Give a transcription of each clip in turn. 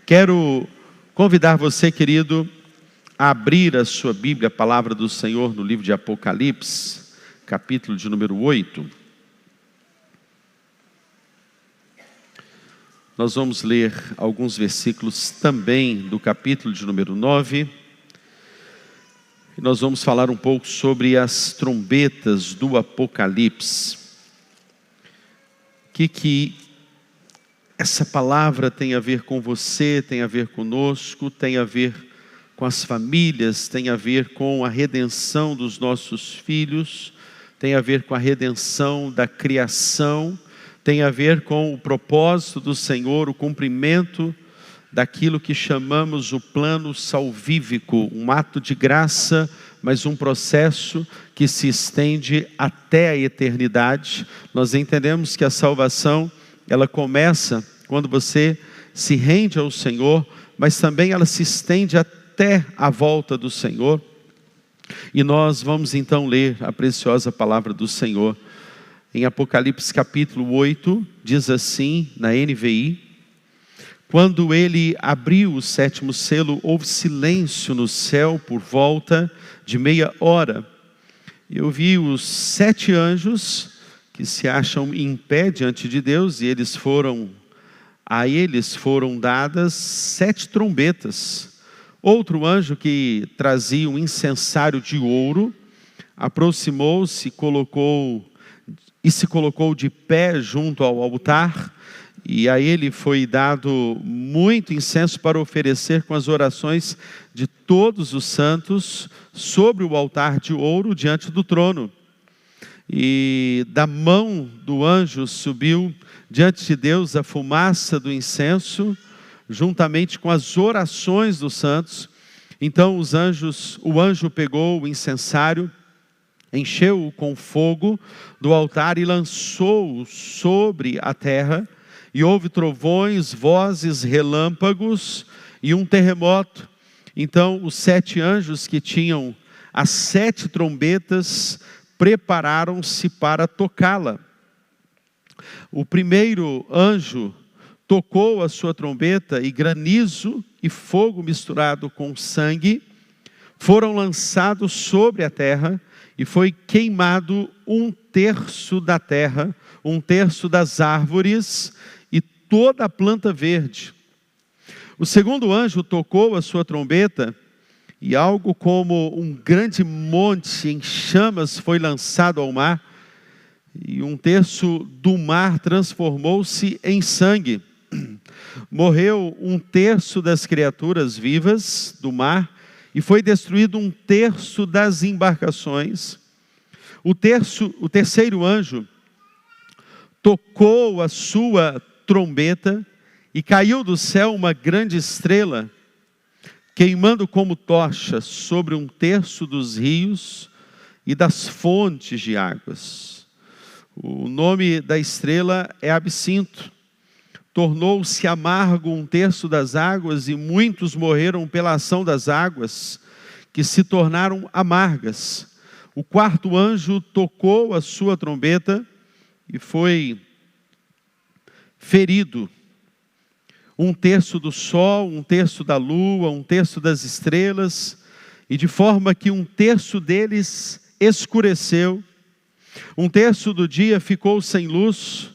Quero convidar você, querido, a abrir a sua Bíblia, a palavra do Senhor, no livro de Apocalipse, capítulo de número 8. Nós vamos ler alguns versículos também do capítulo de número 9. E nós vamos falar um pouco sobre as trombetas do Apocalipse. O que essa palavra tem a ver com você, tem a ver conosco, tem a ver com as famílias, tem a ver com a redenção dos nossos filhos, tem a ver com a redenção da criação, tem a ver com o propósito do Senhor, o cumprimento daquilo que chamamos o plano salvífico, um ato de graça, mas um processo que se estende até a eternidade. Nós entendemos que a salvação, ela começa quando você se rende ao Senhor, mas também ela se estende até a volta do Senhor. E nós vamos então ler a preciosa palavra do Senhor. Em Apocalipse capítulo 8, diz assim, na NVI: quando ele abriu o sétimo selo, houve silêncio no céu por volta de meia hora. Eu vi os 7 anjos que se acham em pé diante de Deus, e a eles foram dadas 7 trombetas. Outro anjo que trazia um incensário de ouro aproximou-se e se colocou de pé junto ao altar, e a ele foi dado muito incenso para oferecer com as orações de todos os santos sobre o altar de ouro diante do trono. E da mão do anjo subiu diante de Deus a fumaça do incenso, juntamente com as orações dos santos. Então o anjo pegou o incensário, encheu-o com fogo do altar e lançou-o sobre a terra, e houve trovões, vozes, relâmpagos e um terremoto. Então os 7 anjos que tinham as 7 trombetas prepararam-se para tocá-la. O primeiro anjo tocou a sua trombeta, e granizo e fogo misturado com sangue foram lançados sobre a terra, e foi queimado 1/3 da terra, 1/3 das árvores e toda a planta verde. O segundo anjo tocou a sua trombeta, e algo como um grande monte em chamas foi lançado ao mar, e 1/3 do mar transformou-se em sangue. Morreu 1/3 das criaturas vivas do mar, e foi destruído 1/3 das embarcações. O terceiro anjo tocou a sua trombeta, e caiu do céu uma grande estrela, queimando como tocha sobre 1/3 dos rios e das fontes de águas. O nome da estrela é Absinto. Tornou-se amargo 1/3 das águas, e muitos morreram pela ação das águas, que se tornaram amargas. O quarto anjo tocou a sua trombeta, e foi ferido 1/3 do sol, 1/3 da lua, 1/3 das estrelas, e de forma que 1/3 deles escureceu. 1/3 do dia ficou sem luz,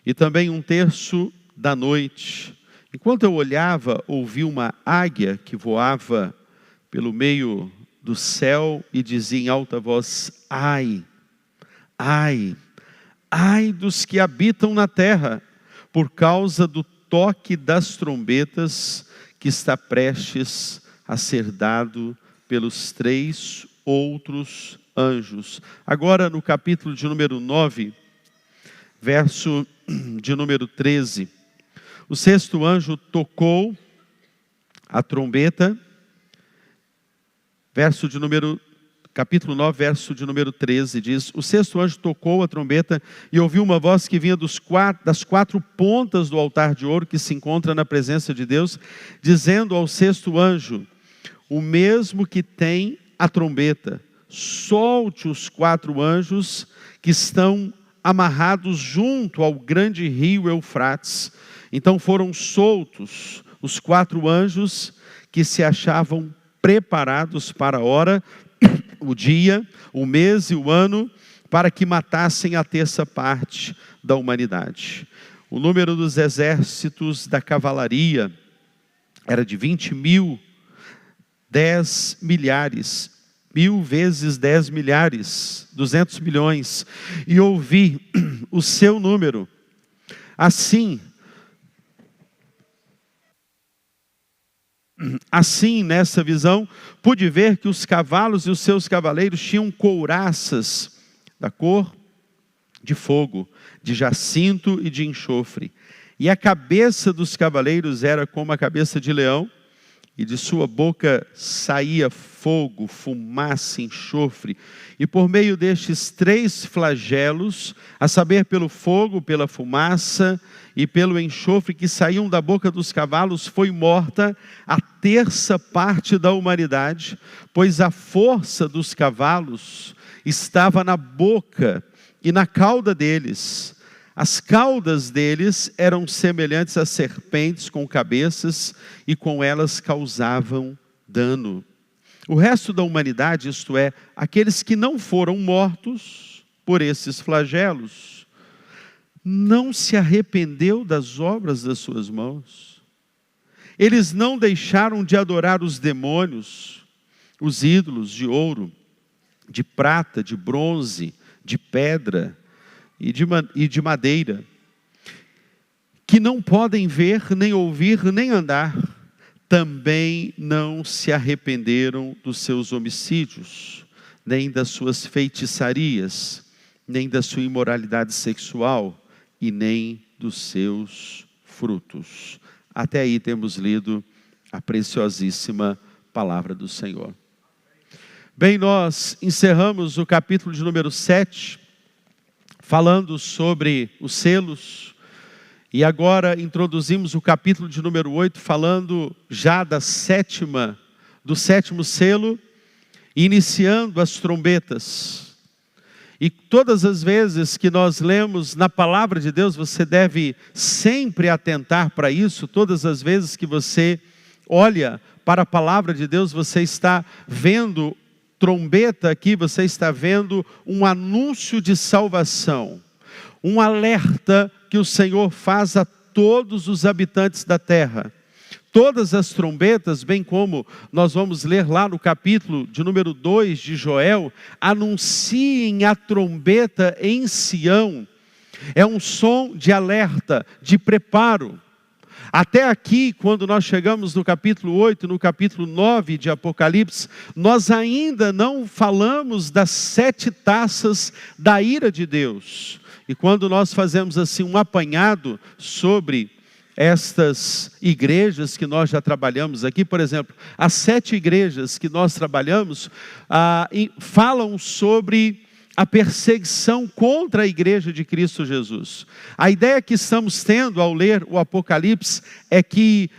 e também 1/3 da noite. Enquanto eu olhava, ouvi uma águia que voava pelo meio do céu e dizia em alta voz: ai, ai, ai dos que habitam na terra, por causa do toque das trombetas que está prestes a ser dado pelos 3 outros anjos. Agora no capítulo de número 9, verso de número 13. O 6º anjo tocou a trombeta, capítulo 9, verso de número 13, diz: o 6º anjo tocou a trombeta, e ouviu uma voz que vinha das 4 pontas do altar de ouro que se encontra na presença de Deus, dizendo ao 6º anjo, o mesmo que tem a trombeta: solte os 4 anjos que estão amarrados junto ao grande rio Eufrates. Então foram soltos os 4 anjos que se achavam preparados para a hora, o dia, o mês e o ano, para que matassem a terça parte da humanidade. O número dos exércitos da cavalaria era de 20.000, 10 milhares, 1.000 vezes 10 milhares, 200 milhões, e ouvi o seu número. Assim, nessa visão, pude ver que os cavalos e os seus cavaleiros tinham couraças da cor de fogo, de jacinto e de enxofre. E a cabeça dos cavaleiros era como a cabeça de leão, e de sua boca saía fogo, fumaça, enxofre. E por meio destes 3 flagelos, a saber, pelo fogo, pela fumaça e pelo enxofre que saíam da boca dos cavalos, foi morta a terça parte da humanidade, pois a força dos cavalos estava na boca e na cauda deles. As caudas deles eram semelhantes a serpentes com cabeças, e com elas causavam dano. O resto da humanidade, isto é, aqueles que não foram mortos por esses flagelos, não se arrependeu das obras das suas mãos. Eles não deixaram de adorar os demônios, os ídolos de ouro, de prata, de bronze, de pedra e de madeira, que não podem ver, nem ouvir, nem andar. Também não se arrependeram dos seus homicídios, nem das suas feitiçarias, nem da sua imoralidade sexual, e nem dos seus frutos. Até aí temos lido a preciosíssima palavra do Senhor. Bem, nós encerramos o capítulo de número 7, falando sobre os selos, e agora introduzimos o capítulo de número 8, falando já do sétimo selo, iniciando as trombetas. E todas as vezes que nós lemos na palavra de Deus, você deve sempre atentar para isso. Todas as vezes que você olha para a palavra de Deus, você está vendo trombeta aqui, você está vendo um anúncio de salvação, um alerta que o Senhor faz a todos os habitantes da terra. Todas as trombetas, bem como nós vamos ler lá no capítulo de número 2 de Joel, anunciem a trombeta em Sião. É um som de alerta, de preparo. Até aqui, quando nós chegamos no capítulo 8, no capítulo 9 de Apocalipse, nós ainda não falamos das 7 taças da ira de Deus. E quando nós fazemos assim um apanhado sobre estas igrejas que nós já trabalhamos aqui, por exemplo, as 7 igrejas que nós trabalhamos, falam sobre a perseguição contra a igreja de Cristo Jesus. A ideia que estamos tendo ao ler o Apocalipse é que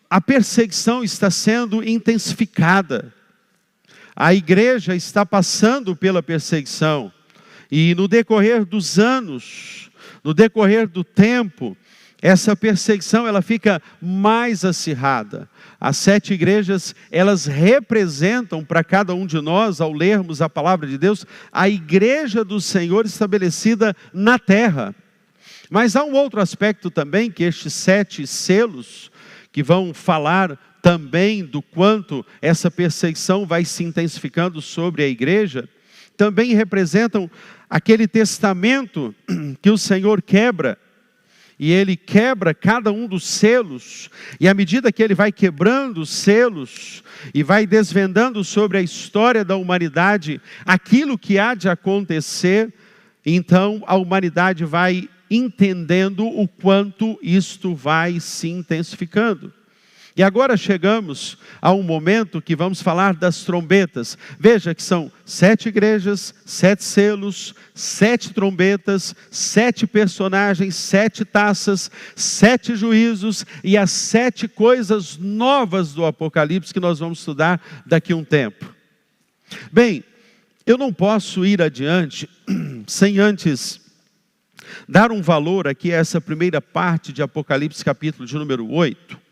a perseguição está sendo intensificada. A igreja está passando pela perseguição. E no decorrer dos anos, no decorrer do tempo, essa perseguição ela fica mais acirrada. As 7 igrejas, elas representam para cada um de nós, ao lermos a palavra de Deus, a igreja do Senhor estabelecida na terra. Mas há um outro aspecto também, que estes 7 selos, que vão falar também do quanto essa perseguição vai se intensificando sobre a igreja, também representam aquele testamento que o Senhor quebra. E Ele quebra cada um dos selos, e à medida que Ele vai quebrando os selos, e vai desvendando sobre a história da humanidade, aquilo que há de acontecer, então a humanidade vai entendendo o quanto isto vai se intensificando. E agora chegamos a um momento que vamos falar das trombetas. Veja que são 7 igrejas, 7 selos, 7 trombetas, 7 personagens, 7 taças, 7 juízos e as 7 coisas novas do Apocalipse que nós vamos estudar daqui a um tempo. Bem, eu não posso ir adiante sem antes dar um valor aqui a essa primeira parte de Apocalipse, capítulo de número 8.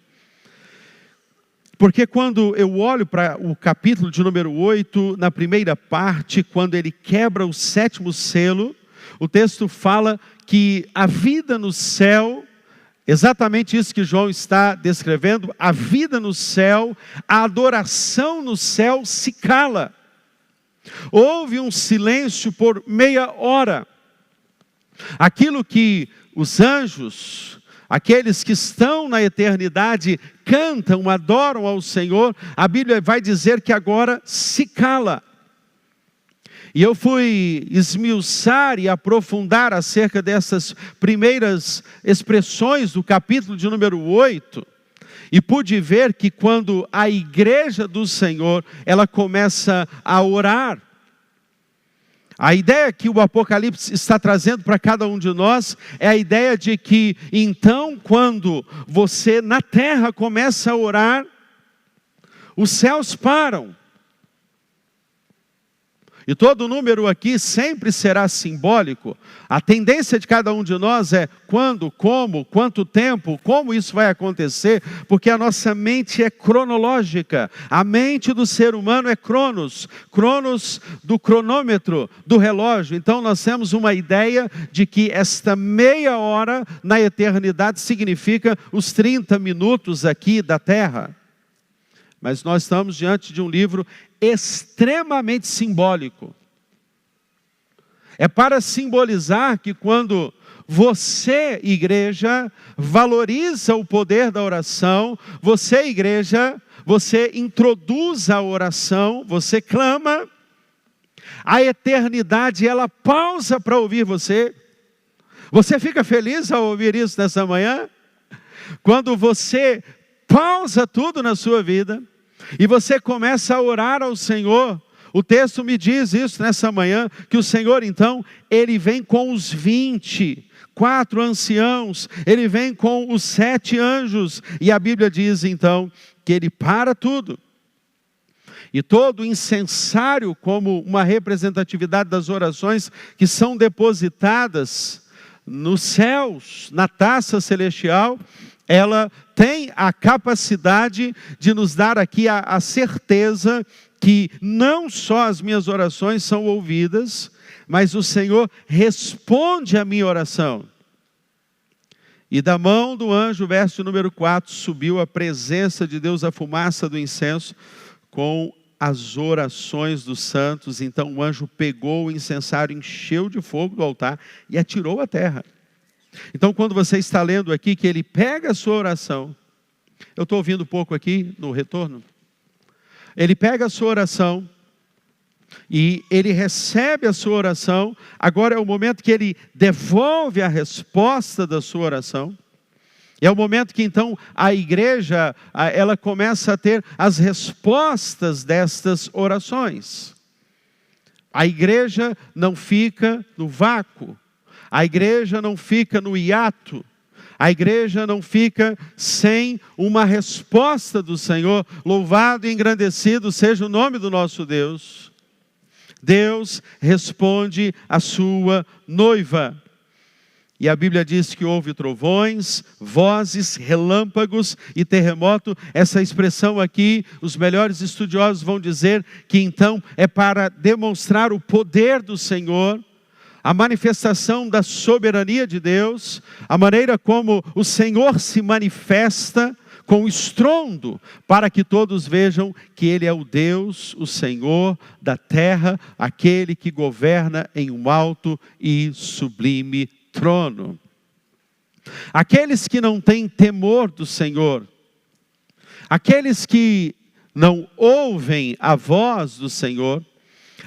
Porque quando eu olho para o capítulo de número 8, na primeira parte, quando ele quebra o 7º selo, o texto fala que a vida no céu, exatamente isso que João está descrevendo, a vida no céu, a adoração no céu se cala. Houve um silêncio por meia hora. Aquilo que os anjos, aqueles que estão na eternidade, cantam, adoram ao Senhor, a Bíblia vai dizer que agora se cala. E eu fui esmiuçar e aprofundar acerca dessas primeiras expressões do capítulo de número 8, e pude ver que quando a igreja do Senhor, ela começa a orar, a ideia que o Apocalipse está trazendo para cada um de nós é a ideia de que, então, quando você na terra começa a orar, os céus param. E todo número aqui sempre será simbólico. A tendência de cada um de nós é quando, como, quanto tempo, como isso vai acontecer, porque a nossa mente é cronológica. A mente do ser humano é cronos do cronômetro, do relógio. Então nós temos uma ideia de que esta meia hora na eternidade significa os 30 minutos aqui da terra. Mas nós estamos diante de um livro extremamente simbólico. É para simbolizar que quando você, igreja, valoriza o poder da oração, você, igreja, você introduz a oração, você clama, a eternidade ela pausa para ouvir você. Você fica feliz ao ouvir isso nessa manhã? Quando você pausa tudo na sua vida e você começa a orar ao Senhor, o texto me diz isso nessa manhã, que o Senhor então, Ele vem com os 24 anciãos, Ele vem com os 7 anjos, e a Bíblia diz então, que Ele para tudo, e todo o incensário, como uma representatividade das orações que são depositadas nos céus, na taça celestial, ela tem a capacidade de nos dar aqui a certeza que não só as minhas orações são ouvidas, mas o Senhor responde à minha oração. E da mão do anjo, verso número 4, subiu a presença de Deus, a fumaça do incenso, com as orações dos santos. Então o anjo pegou o incensário, encheu de fogo do altar e atirou à terra. Então quando você está lendo aqui que ele pega a sua oração, eu estou ouvindo um pouco aqui no retorno, ele pega a sua oração e ele recebe a sua oração, agora é o momento que ele devolve a resposta da sua oração, é o momento que então a igreja, ela começa a ter as respostas destas orações. A igreja não fica no vácuo, a igreja não fica no hiato, a igreja não fica sem uma resposta do Senhor. Louvado e engrandecido seja o nome do nosso Deus. Deus responde à sua noiva. E a Bíblia diz que houve trovões, vozes, relâmpagos e terremoto. Essa expressão aqui, os melhores estudiosos vão dizer que então é para demonstrar o poder do Senhor, a manifestação da soberania de Deus, a maneira como o Senhor se manifesta com estrondo, para que todos vejam que Ele é o Deus, o Senhor da terra, aquele que governa em um alto e sublime trono. Aqueles que não têm temor do Senhor, aqueles que não ouvem a voz do Senhor,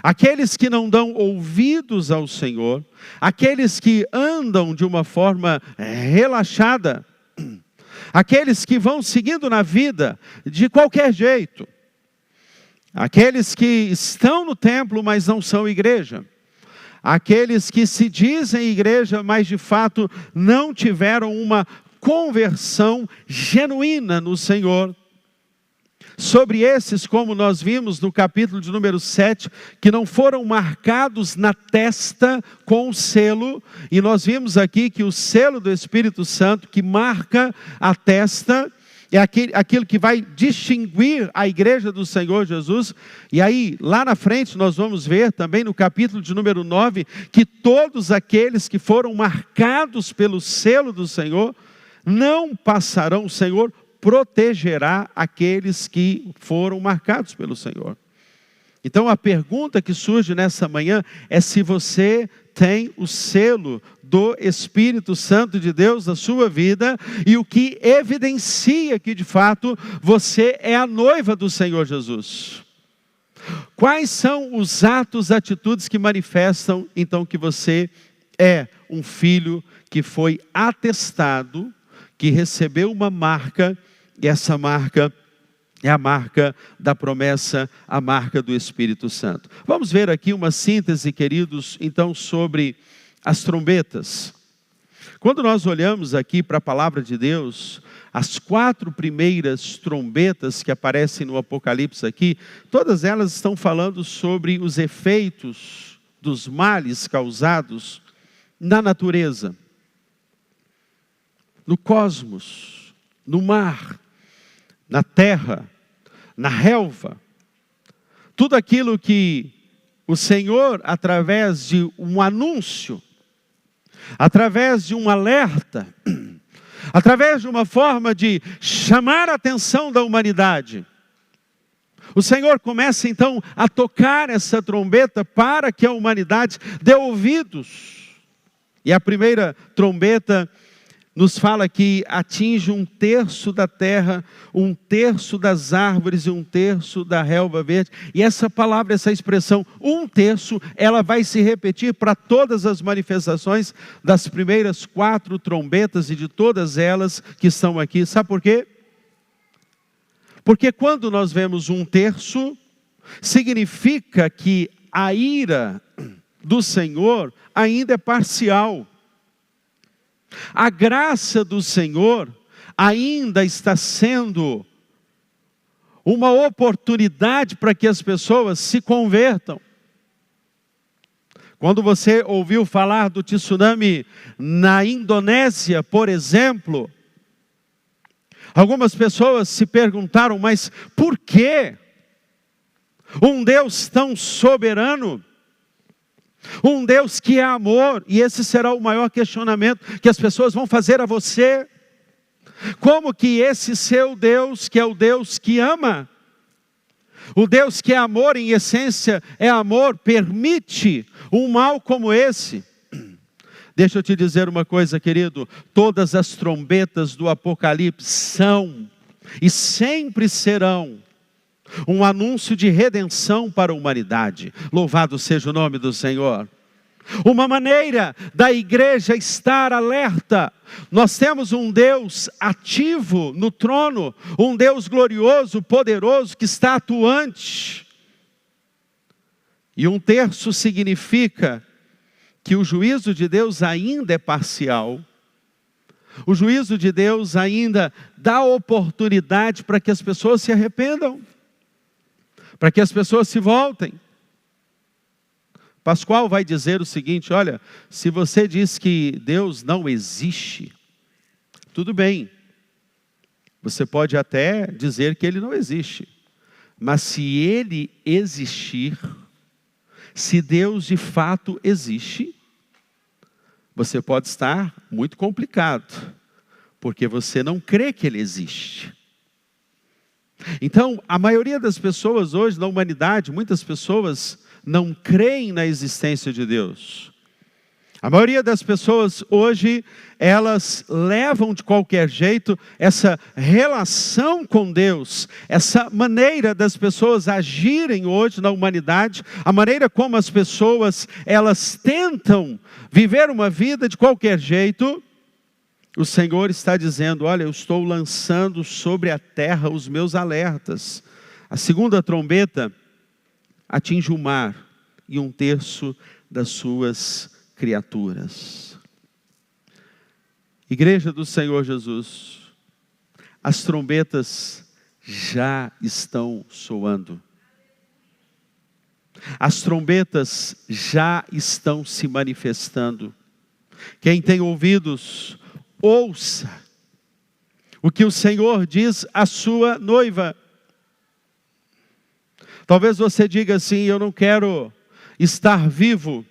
aqueles que não dão ouvidos ao Senhor, aqueles que andam de uma forma relaxada, aqueles que vão seguindo na vida de qualquer jeito, aqueles que estão no templo, mas não são igreja, aqueles que se dizem igreja, mas de fato não tiveram uma conversão genuína no Senhor. Sobre esses, como nós vimos no capítulo de número 7, que não foram marcados na testa com o selo, e nós vimos aqui que o selo do Espírito Santo que marca a testa, é aquilo que vai distinguir a igreja do Senhor Jesus. E aí, lá na frente, nós vamos ver também no capítulo de número 9, que todos aqueles que foram marcados pelo selo do Senhor, não passarão, o Senhor protegerá aqueles que foram marcados pelo Senhor. Então a pergunta que surge nessa manhã é se você tem o selo do Espírito Santo de Deus na sua vida, e o que evidencia que de fato você é a noiva do Senhor Jesus. Quais são os atos, atitudes que manifestam então que você é um filho que foi atestado, que recebeu uma marca, e essa marca é a marca da promessa, a marca do Espírito Santo. Vamos ver aqui uma síntese, queridos, então, sobre as trombetas. Quando nós olhamos aqui para a palavra de Deus, as 4 primeiras trombetas que aparecem no Apocalipse aqui, todas elas estão falando sobre os efeitos dos males causados na natureza, no cosmos, no mar, na terra, na relva. Tudo aquilo que o Senhor, através de um anúncio, através de um alerta, através de uma forma de chamar a atenção da humanidade, o Senhor começa então a tocar essa trombeta para que a humanidade dê ouvidos. E a primeira trombeta nos fala que atinge 1/3 da terra, 1/3 das árvores e 1/3 da relva verde. E essa palavra, essa expressão 1/3, ela vai se repetir para todas as manifestações das primeiras 4 trombetas e de todas elas que estão aqui. Sabe por quê? Porque quando nós vemos 1/3, significa que a ira do Senhor ainda é parcial. A graça do Senhor ainda está sendo uma oportunidade para que as pessoas se convertam. Quando você ouviu falar do tsunami na Indonésia, por exemplo, algumas pessoas se perguntaram, mas por que um Deus tão soberano, um Deus que é amor? E esse será o maior questionamento que as pessoas vão fazer a você. Como que esse seu Deus, que é o Deus que ama, o Deus que é amor, em essência é amor, permite um mal como esse? Deixa eu te dizer uma coisa, querido. Todas as trombetas do Apocalipse são e sempre serão um anúncio de redenção para a humanidade. Louvado seja o nome do Senhor. Uma maneira da igreja estar alerta. Nós temos um Deus ativo no trono, um Deus glorioso, poderoso, que está atuante. E 1/3 significa que o juízo de Deus ainda é parcial. O juízo de Deus ainda dá oportunidade para que as pessoas se arrependam, para que as pessoas se voltem. Pascoal vai dizer o seguinte: olha, se você diz que Deus não existe, tudo bem, você pode até dizer que Ele não existe, mas se Ele existir, se Deus de fato existe, você pode estar muito complicado, porque você não crê que Ele existe. Então, a maioria das pessoas hoje na humanidade, muitas pessoas não creem na existência de Deus. A maioria das pessoas hoje, elas levam de qualquer jeito essa relação com Deus, essa maneira das pessoas agirem hoje na humanidade, a maneira como as pessoas, elas tentam viver uma vida de qualquer jeito. O Senhor está dizendo: olha, eu estou lançando sobre a terra os meus alertas. A segunda trombeta atinge o mar e 1/3 das suas criaturas. Igreja do Senhor Jesus, as trombetas já estão soando. As trombetas já estão se manifestando. Quem tem ouvidos, ouça o que o Senhor diz à sua noiva. Talvez você diga assim: eu não quero estar vivo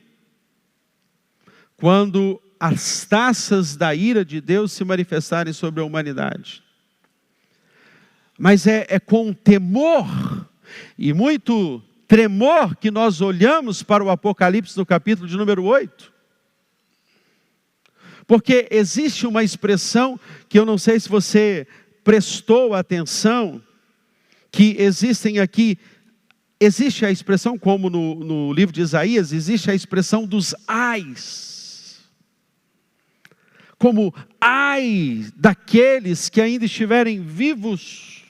quando as taças da ira de Deus se manifestarem sobre a humanidade. Mas é com temor e muito tremor que nós olhamos para o Apocalipse no capítulo de número 8. Porque existe uma expressão que eu não sei se você prestou atenção, que existe a expressão, como no livro de Isaías, existe a expressão dos ais. Como ai daqueles que ainda estiverem vivos,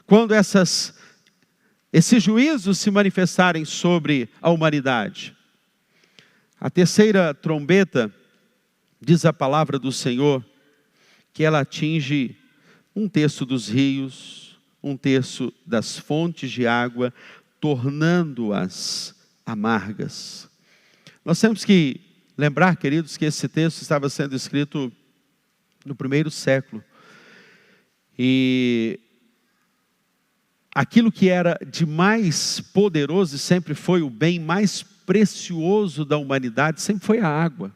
quando esses juízos se manifestarem sobre a humanidade. A terceira trombeta, diz a palavra do Senhor, que ela atinge 1/3 dos rios, 1/3 das fontes de água, tornando-as amargas. Nós temos que lembrar, queridos, que esse texto estava sendo escrito no 1º século. E aquilo que era de mais poderoso e sempre foi o bem mais precioso da humanidade, sempre foi a água.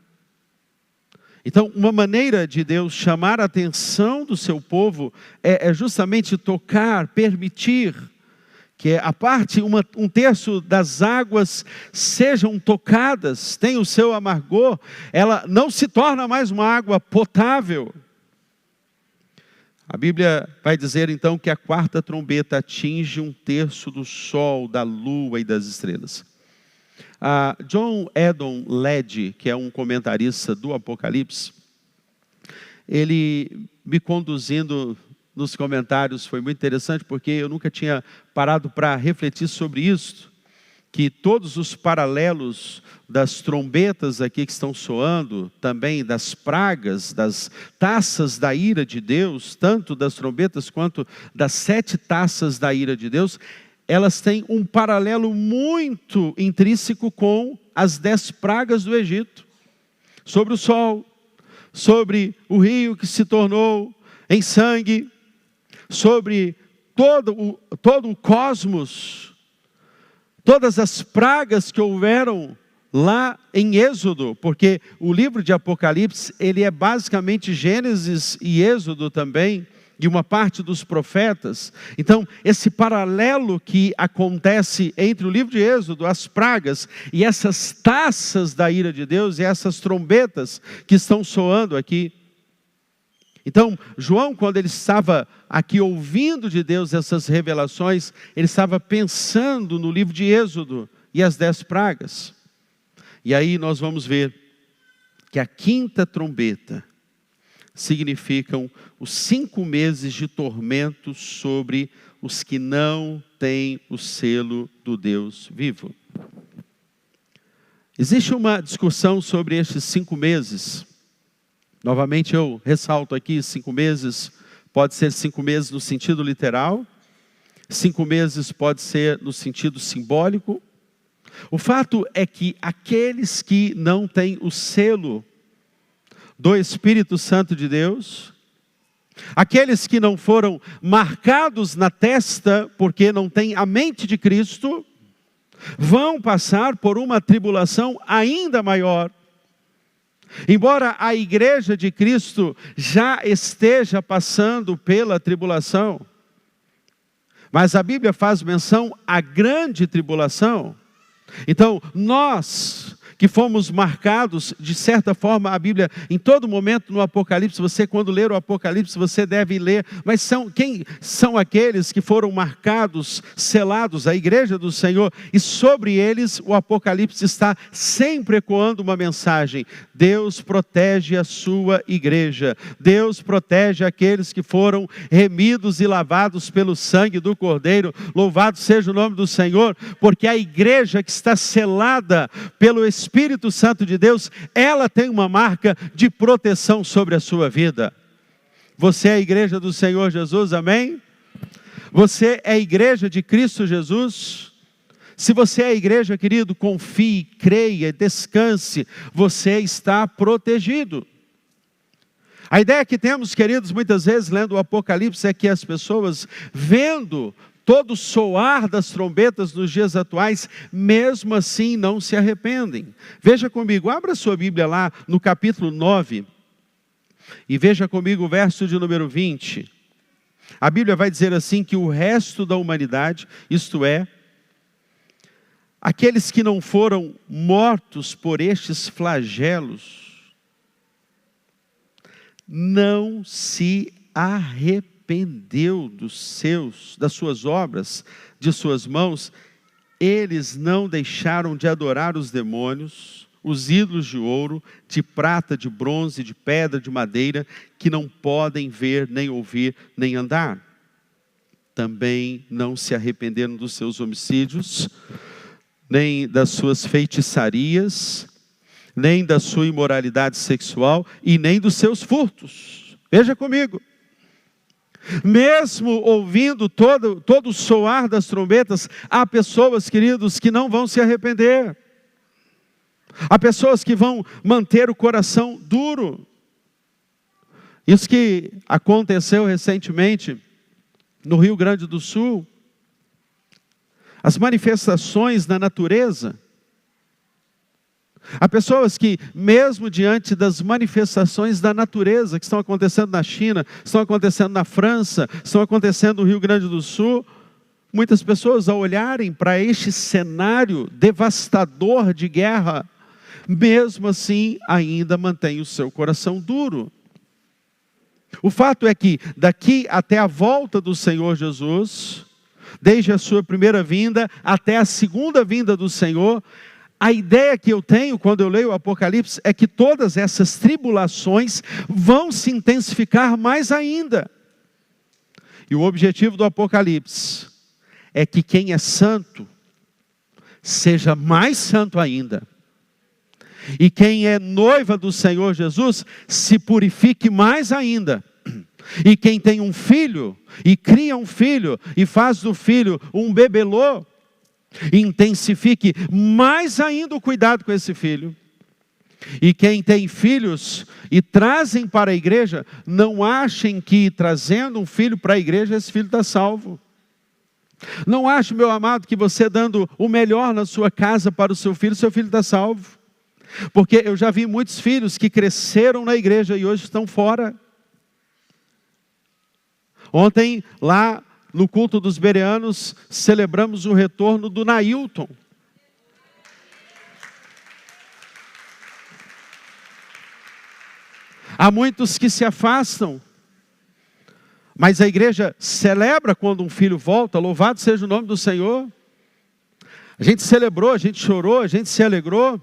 Então, uma maneira de Deus chamar a atenção do seu povo é justamente tocar, permitir que a parte, 1/3 das águas sejam tocadas, tem o seu amargor, ela não se torna mais uma água potável. A Bíblia vai dizer então que a 4ª trombeta atinge 1/3 do sol, da lua e das estrelas. John Eldon Led, que é um comentarista do Apocalipse, ele me conduzindo nos comentários foi muito interessante, porque eu nunca tinha parado para refletir sobre isso, que todos os paralelos das trombetas aqui que estão soando, também das pragas, das taças da ira de Deus, tanto das trombetas quanto das 7 taças da ira de Deus, elas têm um paralelo muito intrínseco com as 10 pragas do Egito. Sobre o sol, sobre o rio que se tornou em sangue, sobre todo o cosmos, todas as pragas que houveram lá em Êxodo, porque o livro de Apocalipse, ele é basicamente Gênesis e Êxodo também, de uma parte dos profetas. Então, esse paralelo que acontece entre o livro de Êxodo, as pragas, e essas taças da ira de Deus, e essas trombetas que estão soando aqui. Então, João, quando ele estava aqui ouvindo de Deus essas revelações, ele estava pensando no livro de Êxodo e as 10 pragas. E aí nós vamos ver que a 5ª trombeta significam os 5 meses de tormento sobre os que não têm o selo do Deus vivo. Existe uma discussão sobre estes 5 meses. Novamente eu ressalto aqui, 5 meses, pode ser 5 meses no sentido literal, 5 meses pode ser no sentido simbólico. O fato é que aqueles que não têm o selo do Espírito Santo de Deus, aqueles que não foram marcados na testa, porque não têm a mente de Cristo, vão passar por uma tribulação ainda maior. Embora a igreja de Cristo já esteja passando pela tribulação, mas a Bíblia faz menção à grande tribulação. Então, nós que fomos marcados, de certa forma, a Bíblia, em todo momento no Apocalipse, você quando ler o Apocalipse, você deve ler, mas quem são aqueles que foram marcados, selados, a igreja do Senhor, e sobre eles o Apocalipse está sempre ecoando uma mensagem: Deus protege a sua igreja, Deus protege aqueles que foram remidos e lavados pelo sangue do Cordeiro, louvado seja o nome do Senhor, porque a igreja que está selada pelo Espírito Santo de Deus, ela tem uma marca de proteção sobre a sua vida. Você é a igreja do Senhor Jesus, amém? Você é a igreja de Cristo Jesus? Se você é a igreja, querido, confie, creia, descanse, você está protegido. A ideia que temos, queridos, muitas vezes lendo o Apocalipse, é que as pessoas, vendo todo o soar das trombetas nos dias atuais, mesmo assim não se arrependem. Veja comigo, abra sua Bíblia lá no capítulo 9, e veja comigo o verso de número 20. A Bíblia vai dizer assim, que o resto da humanidade, isto é, aqueles que não foram mortos por estes flagelos, não se arrependeu das suas obras, de suas mãos. Eles não deixaram de adorar os demônios, os ídolos de ouro, de prata, de bronze, de pedra, de madeira, que não podem ver, nem ouvir, nem andar. Também não se arrependeram dos seus homicídios, nem das suas feitiçarias, nem da sua imoralidade sexual, e nem dos seus furtos. Veja comigo. Mesmo ouvindo todo o soar das trombetas, há pessoas, queridos, que não vão se arrepender. Há pessoas que vão manter o coração duro. Isso que aconteceu recentemente no Rio Grande do Sul. As manifestações da natureza. Há pessoas que, mesmo diante das manifestações da natureza que estão acontecendo na China, estão acontecendo na França, estão acontecendo no Rio Grande do Sul, muitas pessoas, ao olharem para este cenário devastador de guerra, mesmo assim ainda mantêm o seu coração duro. O fato é que daqui até a volta do Senhor Jesus, desde a sua primeira vinda até a segunda vinda do Senhor, a ideia que eu tenho quando eu leio o Apocalipse é que todas essas tribulações vão se intensificar mais ainda. E o objetivo do Apocalipse é que quem é santo seja mais santo ainda. E quem é noiva do Senhor Jesus se purifique mais ainda. E quem tem um filho e cria um filho e faz do filho um bebelô, intensifique mais ainda o cuidado com esse filho. E quem tem filhos e trazem para a igreja, não achem que trazendo um filho para a igreja, esse filho está salvo. Não ache, meu amado, que você dando o melhor na sua casa para o seu filho está salvo. Porque eu já vi muitos filhos que cresceram na igreja e hoje estão fora. Ontem, lá no culto dos bereanos, celebramos o retorno do Nailton. Há muitos que se afastam, mas a igreja celebra quando um filho volta, louvado seja o nome do Senhor. A gente celebrou, a gente chorou, a gente se alegrou.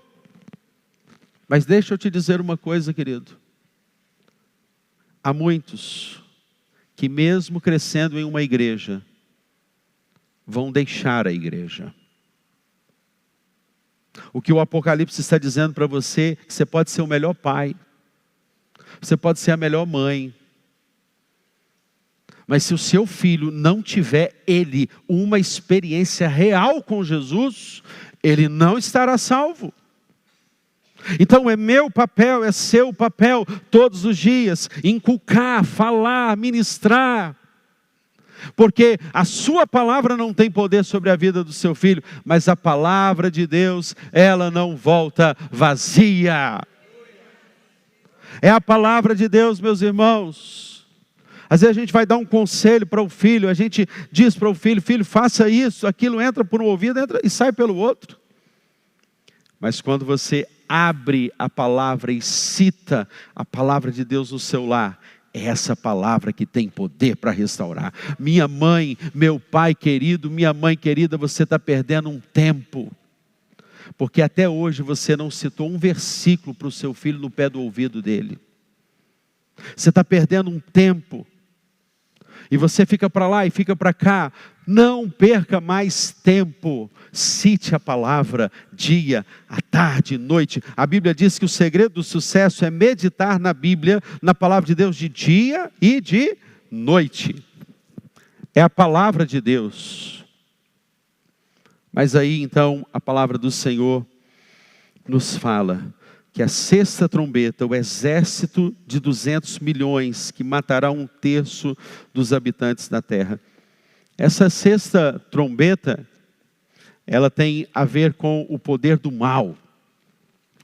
Mas deixa eu te dizer uma coisa, querido. Há muitos que mesmo crescendo em uma igreja, vão deixar a igreja. O que o Apocalipse está dizendo para você, que você pode ser o melhor pai, você pode ser a melhor mãe, mas se o seu filho não tiver uma experiência real com Jesus, ele não estará salvo. Então é meu papel, é seu papel, todos os dias, inculcar, falar, ministrar. Porque a sua palavra não tem poder sobre a vida do seu filho, mas a palavra de Deus, ela não volta vazia. É a palavra de Deus, meus irmãos. Às vezes a gente vai dar um conselho para o filho, a gente diz para o filho, filho, faça isso, aquilo entra por um ouvido, entra e sai pelo outro. Mas quando você abre a palavra e cita a palavra de Deus no seu lar, é essa palavra que tem poder para restaurar. Minha mãe, meu pai querido, minha mãe querida, você está perdendo um tempo. Porque até hoje você não citou um versículo para o seu filho no pé do ouvido dele. Você está perdendo um tempo. E você fica para lá e fica para cá. Não perca mais tempo. Cite a palavra dia, à tarde, noite. A Bíblia diz que o segredo do sucesso é meditar na Bíblia, na palavra de Deus de dia e de noite. É a palavra de Deus. Mas aí então a palavra do Senhor nos fala: que a sexta trombeta, o exército de 200 milhões, que matará 1/3 dos habitantes da terra. Essa sexta trombeta, ela tem a ver com o poder do mal.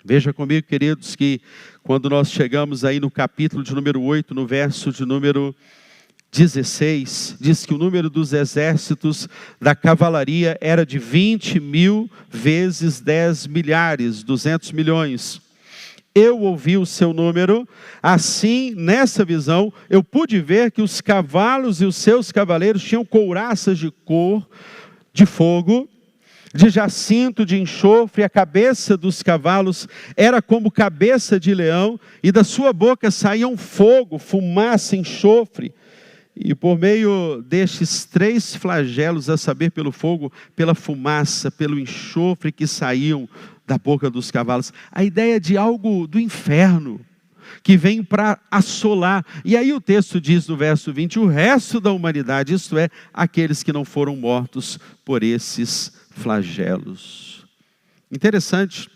Veja comigo, queridos, que quando nós chegamos aí no capítulo de número 8, no verso de número 16, diz que o número dos exércitos da cavalaria era de 20.000 vezes 10 milhares, 200 milhões. Eu ouvi o seu número, assim, nessa visão, eu pude ver que os cavalos e os seus cavaleiros tinham couraças de cor, de fogo, de jacinto, de enxofre. A cabeça dos cavalos era como cabeça de leão, e da sua boca saíam fogo, fumaça, enxofre. E por meio destes 3 flagelos, a saber, pelo fogo, pela fumaça, pelo enxofre que saíam da boca dos cavalos, a ideia de algo do inferno, que vem para assolar. E aí o texto diz no verso 20, o resto da humanidade, isto é, aqueles que não foram mortos por esses flagelos. Interessante,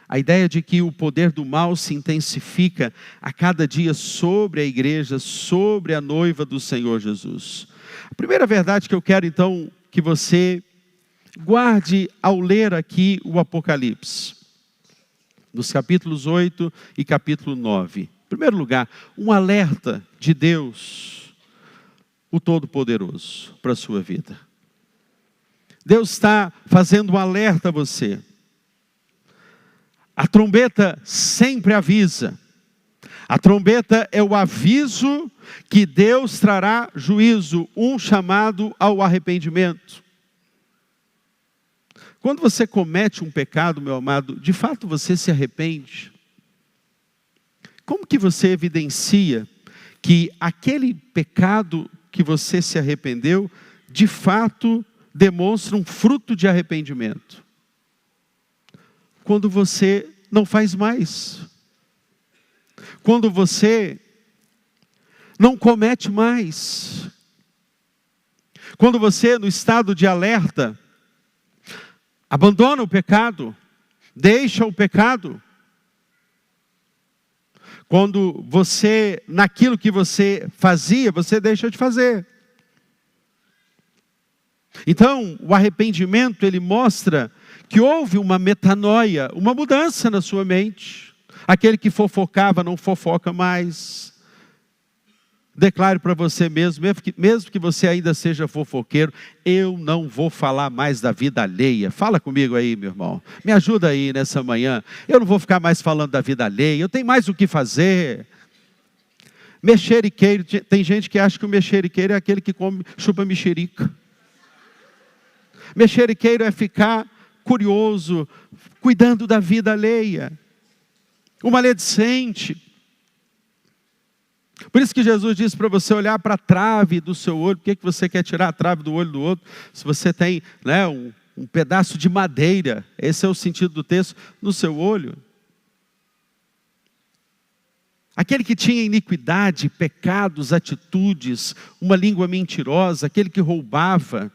a ideia de que o poder do mal se intensifica a cada dia sobre a igreja, sobre a noiva do Senhor Jesus. A primeira verdade que eu quero então que você guarde ao ler aqui o Apocalipse, nos capítulos 8 e capítulo 9. Em primeiro lugar, um alerta de Deus, o Todo-Poderoso, para a sua vida. Deus está fazendo um alerta a você. A trombeta sempre avisa. A trombeta é o aviso que Deus trará juízo, um chamado ao arrependimento. Quando você comete um pecado, meu amado, de fato você se arrepende? Como que você evidencia que aquele pecado que você se arrependeu, de fato demonstra um fruto de arrependimento? Quando você não faz mais. Quando você não comete mais. Quando você, no estado de alerta, abandona o pecado, deixa o pecado. Quando você, naquilo que você fazia, você deixa de fazer. Então, o arrependimento, ele mostra que houve uma metanoia, uma mudança na sua mente. Aquele que fofocava não fofoca mais. Declare para você mesmo que você ainda seja fofoqueiro, eu não vou falar mais da vida alheia. Fala comigo aí, meu irmão. Me ajuda aí nessa manhã. Eu não vou ficar mais falando da vida alheia, eu tenho mais o que fazer. Mexeriqueiro, tem gente que acha que o mexeriqueiro é aquele que chupa mexerica. Mexeriqueiro é ficar curioso, cuidando da vida alheia. O maledicente. Por isso que Jesus disse para você olhar para a trave do seu olho. Por que você quer tirar a trave do olho do outro? Se você tem, né, um pedaço de madeira, esse é o sentido do texto, no seu olho. Aquele que tinha iniquidade, pecados, atitudes, uma língua mentirosa, aquele que roubava,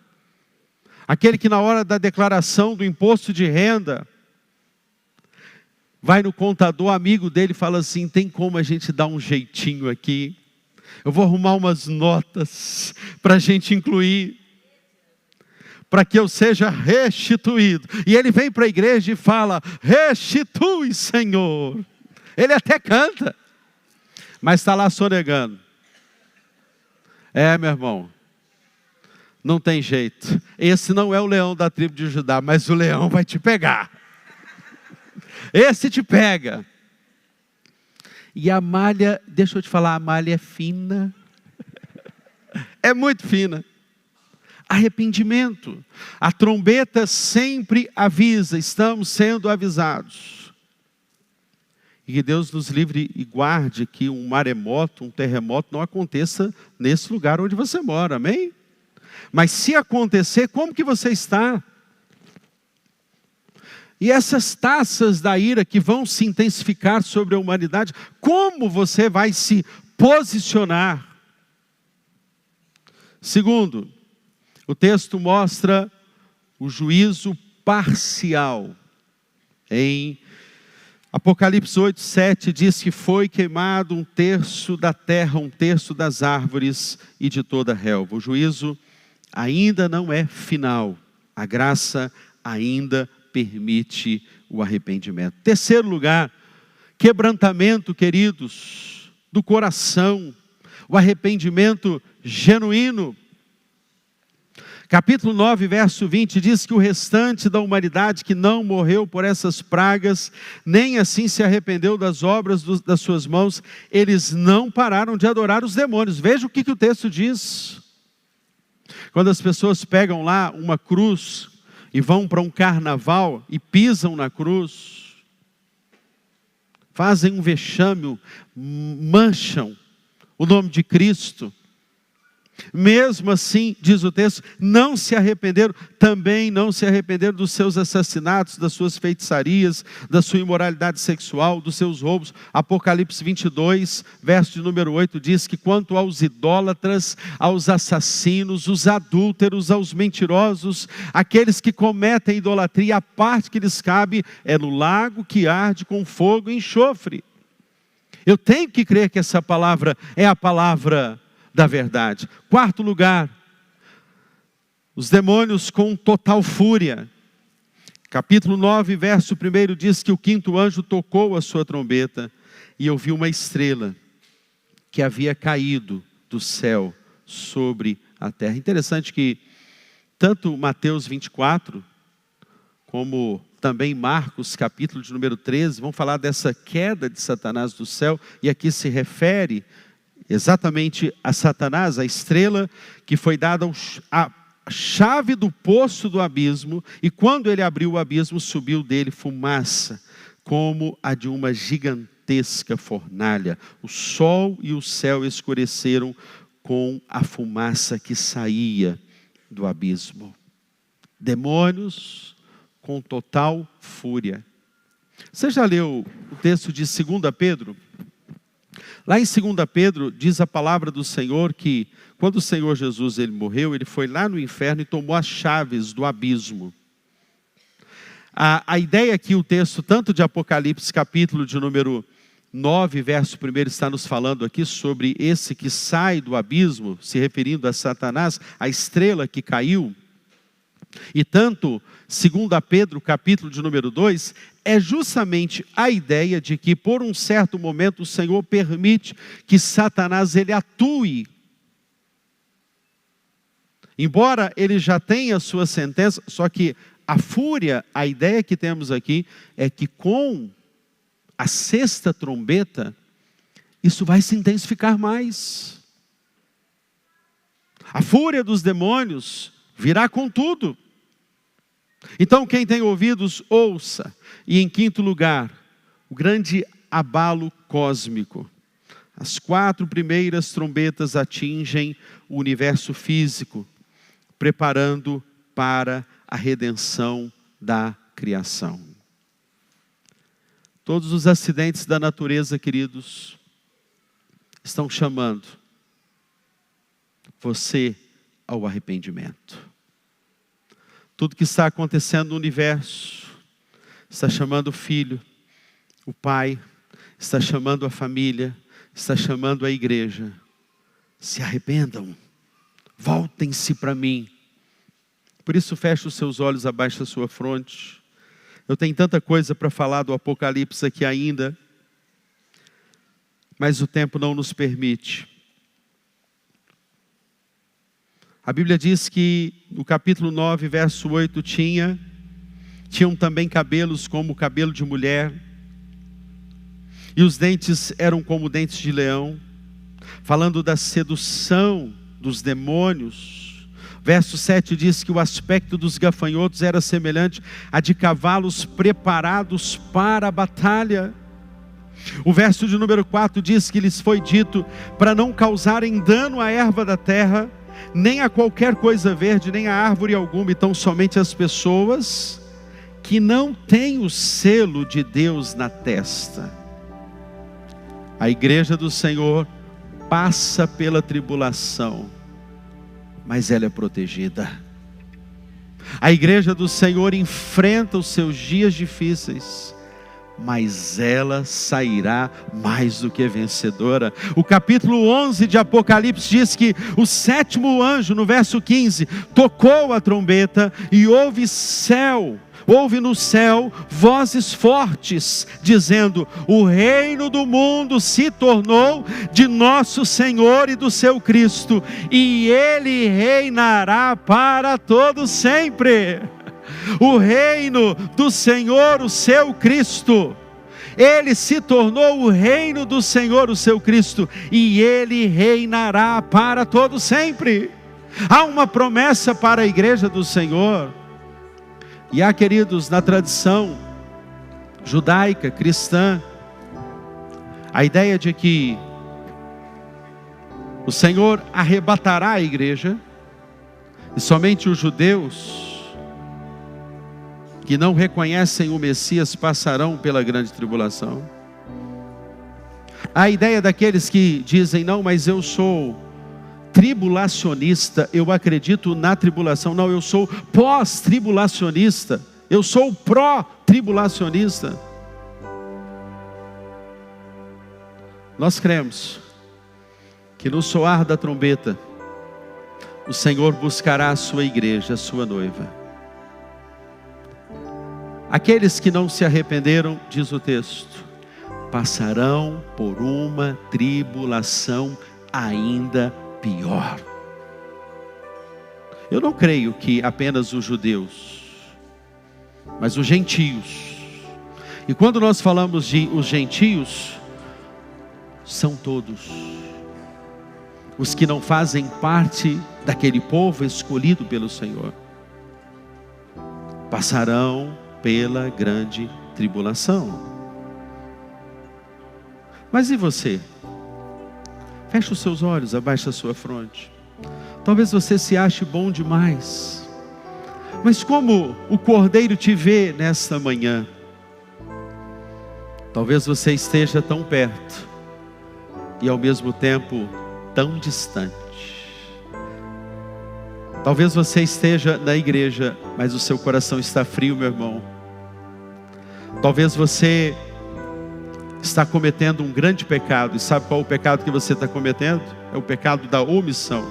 aquele que na hora da declaração do imposto de renda, vai no contador, amigo dele, fala assim, tem como a gente dar um jeitinho aqui? Eu vou arrumar umas notas para a gente incluir, para que eu seja restituído. E ele vem para a igreja e fala, restitui, Senhor. Ele até canta, mas está lá sonegando. Meu irmão, não tem jeito. Esse não é o leão da tribo de Judá, mas o leão vai te pegar. Esse te pega. E a malha, deixa eu te falar, a malha é fina. É muito fina. Arrependimento. A trombeta sempre avisa, estamos sendo avisados. E que Deus nos livre e guarde que um maremoto, um terremoto não aconteça nesse lugar onde você mora, amém? Mas se acontecer, como que você está? E essas taças da ira que vão se intensificar sobre a humanidade, como você vai se posicionar? Segundo, o texto mostra o juízo parcial em Apocalipse 8:7 diz que foi queimado 1/3 da terra, 1/3 das árvores e de toda a relva. O juízo ainda não é final. A graça ainda permite o arrependimento. Terceiro lugar, quebrantamento, queridos, do coração. O arrependimento genuíno. Capítulo 9, verso 20, diz que o restante da humanidade que não morreu por essas pragas, nem assim se arrependeu das obras das suas mãos, eles não pararam de adorar os demônios. Veja o que o texto diz. Quando as pessoas pegam lá uma cruz e vão para um carnaval e pisam na cruz, fazem um vexame, mancham o nome de Cristo. Mesmo assim, diz o texto, não se arrependeram, também não se arrependeram dos seus assassinatos, das suas feitiçarias, da sua imoralidade sexual, dos seus roubos. Apocalipse 22, verso de número 8, diz que quanto aos idólatras, aos assassinos, os adúlteros, aos mentirosos, aqueles que cometem idolatria, a parte que lhes cabe é no lago que arde com fogo e enxofre. Eu tenho que crer que essa palavra é a palavra da verdade. Quarto lugar, os demônios com total fúria. Capítulo 9, verso 1 diz que o quinto anjo tocou a sua trombeta e eu vi uma estrela que havia caído do céu sobre a terra. Interessante que tanto Mateus 24 como também Marcos, capítulo de número 13, vão falar dessa queda de Satanás do céu, e aqui se refere exatamente a Satanás, a estrela que foi dada a chave do poço do abismo, e quando ele abriu o abismo, subiu dele fumaça, como a de uma gigantesca fornalha. O sol e o céu escureceram com a fumaça que saía do abismo. Demônios com total fúria. Você já leu o texto de 2 Pedro? Lá em 2 Pedro diz a palavra do Senhor que quando o Senhor Jesus ele morreu, ele foi lá no inferno e tomou as chaves do abismo. A ideia aqui, o texto tanto de Apocalipse, capítulo de número 9, verso 1, está nos falando aqui sobre esse que sai do abismo, se referindo a Satanás, a estrela que caiu. E tanto 2 Pedro, capítulo de número 2, é justamente a ideia de que por um certo momento o Senhor permite que Satanás ele atue. Embora ele já tenha a sua sentença, só que a fúria, a ideia que temos aqui é que com a sexta trombeta, isso vai se intensificar mais. A fúria dos demônios virá com tudo. Então quem tem ouvidos, ouça. E em quinto lugar, o grande abalo cósmico. As 4 primeiras trombetas atingem o universo físico, preparando para a redenção da criação. Todos os acidentes da natureza, queridos, estão chamando você ao arrependimento. Tudo que está acontecendo no universo está chamando o filho, o pai, está chamando a família, está chamando a igreja. Se arrependam, voltem-se para mim. Por isso feche os seus olhos, abaixe a sua fronte. Eu tenho tanta coisa para falar do Apocalipse aqui ainda, mas o tempo não nos permite. A Bíblia diz que no capítulo 9, verso 8, tinham também cabelos como o cabelo de mulher, e os dentes eram como dentes de leão, falando da sedução dos demônios. Verso 7 diz que o aspecto dos gafanhotos era semelhante a de cavalos preparados para a batalha. O verso de número 4 diz que lhes foi dito para não causarem dano à erva da terra, nem a qualquer coisa verde, nem a árvore alguma, então somente as pessoas que não têm o selo de Deus na testa. A igreja do Senhor passa pela tribulação, mas ela é protegida. A igreja do Senhor enfrenta os seus dias difíceis, mas ela sairá mais do que vencedora. O capítulo 11 de Apocalipse diz que o sétimo anjo, no verso 15, tocou a trombeta e houve no céu vozes fortes, dizendo: o reino do mundo se tornou de nosso Senhor e do seu Cristo, e Ele reinará para todo sempre. O reino do Senhor, o seu Cristo, Ele se tornou o reino do Senhor, o seu Cristo, e Ele reinará para todo sempre. Há uma promessa para a igreja do Senhor. E há, queridos, na tradição judaica, cristã, a ideia de que o Senhor arrebatará a igreja, e somente os judeus que não reconhecem o Messias passarão pela grande tribulação. Há a ideia daqueles que dizem: não, mas eu sou tribulacionista, eu acredito na tribulação. Não, eu sou pós-tribulacionista, eu sou pró-tribulacionista. Nós cremos que no soar da trombeta, o Senhor buscará a sua igreja, a sua noiva. Aqueles que não se arrependeram, diz o texto, passarão por uma tribulação ainda pior. Eu não creio que apenas os judeus, mas os gentios. E quando nós falamos de os gentios, são todos os que não fazem parte daquele povo escolhido pelo Senhor, passarão pela grande tribulação. Mas e você? Feche os seus olhos, abaixe a sua fronte. Talvez você se ache bom demais, mas como o Cordeiro te vê nesta manhã, talvez você esteja tão perto e ao mesmo tempo tão distante. Talvez você esteja na igreja, mas o seu coração está frio, meu irmão. Talvez você está cometendo um grande pecado. E sabe qual é o pecado que você está cometendo? É o pecado da omissão.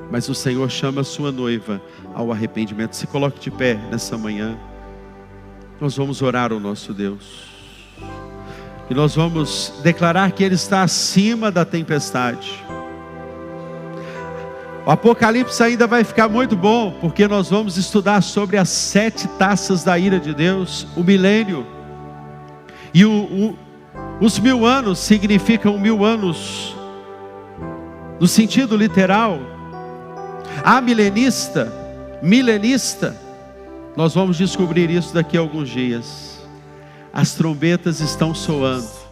Mas o Senhor chama a sua noiva ao arrependimento. Se coloque de pé nessa manhã. Nós vamos orar ao nosso Deus. E nós vamos declarar que Ele está acima da tempestade. O Apocalipse ainda vai ficar muito bom, porque nós vamos estudar sobre as 7 taças da ira de Deus, o milênio. E os 1000 anos significam 1000 anos no sentido literal. A milenista, nós vamos descobrir isso daqui a alguns dias. As trombetas estão soando.